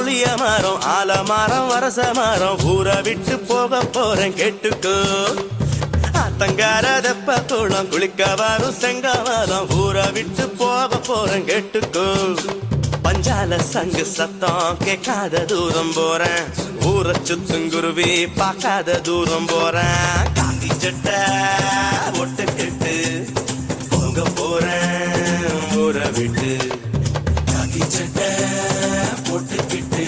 புளிய மரம் ஆலமரம் வரச மரம் ஊரை விட்டு போக போறேன் கேட்டுக்கோ. ஆத்தங்கார தெப்ப குளம் குளிக்க வரும் செங்கமலம் ஊரை விட்டு போக போறேன் கேட்டுக்கோ. பஞ்சால சங்கு சத்தம் கேட்காத தூரம் போறேன், ஊரை சுத்துங்குருவி பார்க்காத தூரம் போறேன். காக்கி சட்டை ஒட்டுக்கிட்டு போக போறேன் ஊரை விட்டு. காக்கி சட்டை போட்டுக்கிட்டு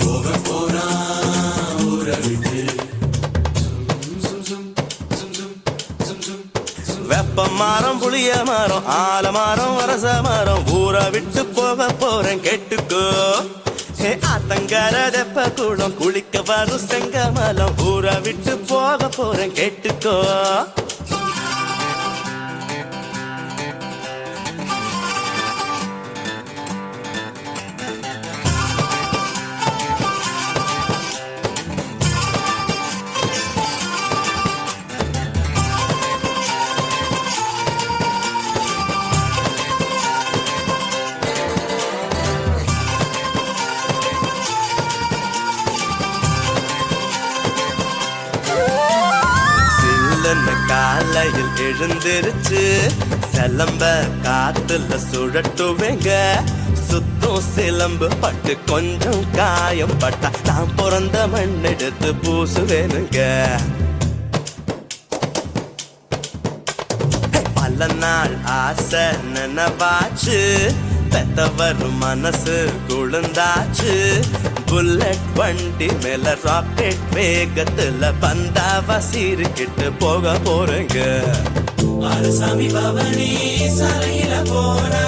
போக போறான் ஊரை விட்டு. வெப்ப மரம் புளிய மரம் ஆலமரம் வரச மரம் ஊரை விட்டு போக போறேன் கேட்டுக்கோ. ஆத்தங்கர தெப்ப குளம் குளிக்க வரும் செங்கமலம் ஊரை விட்டு போக போறேன் கேட்டுக்கோ. காலையில் எழுந்திருச்சு சிலம்ப காத்துல சுழட்டுவேங்க. சுத்தம் சிலம்பு பட்டு கொஞ்சம் காயம் பட்டா நான் பிறந்த மண் எடுத்து பூசுவேனுங்க. பல நாள் ஆசை நினைவாச்சு, பெத்தவர் மனசு குழுந்தாச்சு. புல்லட் வண்டி மேல ராக்கெட் வேகத்துல பந்தாவா சீருக்கிட்டு போக போறேங்க. ஆறுசாமி பவனி சாலையில போனா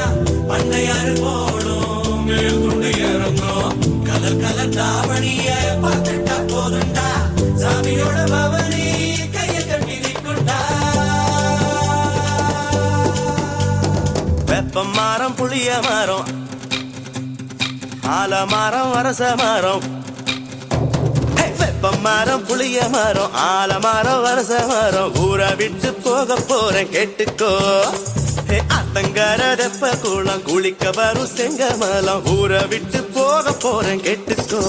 பண்ணையாறு போடும் மேல் கொண்டு இறங்கும். கலர் கலர் தாவணிய பார்த்துட்டா போதுண்டா, சாமியோட பவனி கைய கட்டி நிற்குண்டா. வெப்ப மரம் புளிய மரம் ஆலமரம் வரச மரம். வெப்ப மரம் புளிய மரம் ஆலமரம் வரச மரம் ஊரை விட்டு போக போறேன் கேட்டுக்கோ. அத்தங்கர தெப்ப குளம் குளிக்க வரும் செங்கமலம் ஊரை விட்டு போக போறேன் கேட்டுக்கோ.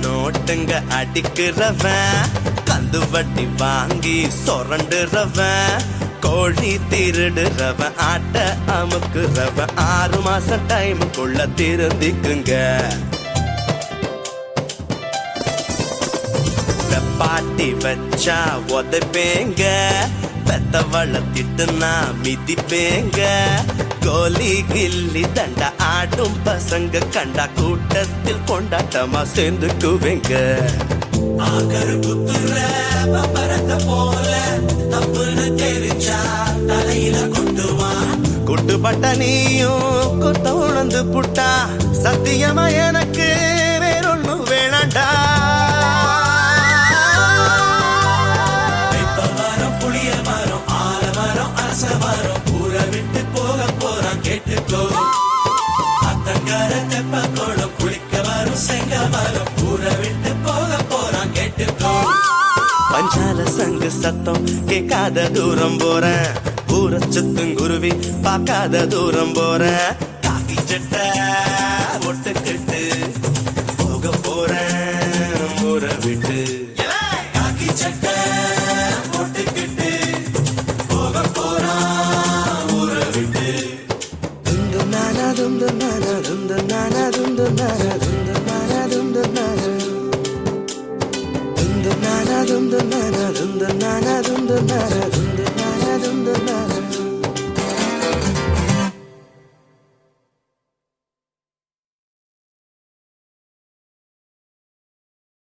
நோட்டுங்க அடிக்கிறவன், கந்து வட்டி வாங்கி சொரண்டுறவன், கோழி திருடுறவன், ஆட்ட அமுக்குறவன் 6 மாசம் டைமுக்குள்ள திருந்திக்குங்க. பாட்டி வச்சா உதப்பேங்க, பெத்தவள திட்டுனா மிதிப்பேங்க. கோலி கில்லி தண்டா ஆடும் பசங்க கண்டா கூட்டத்தில் கொண்டாட்டமா சேர்ந்துக்குவேங்க. ஆகரு குத்துற பம்பரத்தை போல தப்புன்னு தெரிஞ்சா தலையில கொட்டுவான். குட்டுப்பட்ட நீயும் குத்த உணர்ந்து புட்டா, சத்தியமா எனக்கு வேறொன்னு வேணாண்டா. புளிய மரம் ஆலமரம் அரச மரம் ஊரை விட்டு போக போறான் கேட்டுக்கோ. அத்தங்கர தெப்ப குளம் குளிக்க வரும் செங்கமலம் ஊரை விட்டு போக போறான் கேட்டுக்கோ. பஞ்சால சங்கு சத்தம் கேட்காத தூரம் போறேன், ஊரை சுத்துங்குருவி பார்க்காத தூரம் போறேன். காக்கி சட்டை ஒட்டுக்கிட்டு போக போறேன் ஊரை விட்டு. காக்கி சட்டை dum dum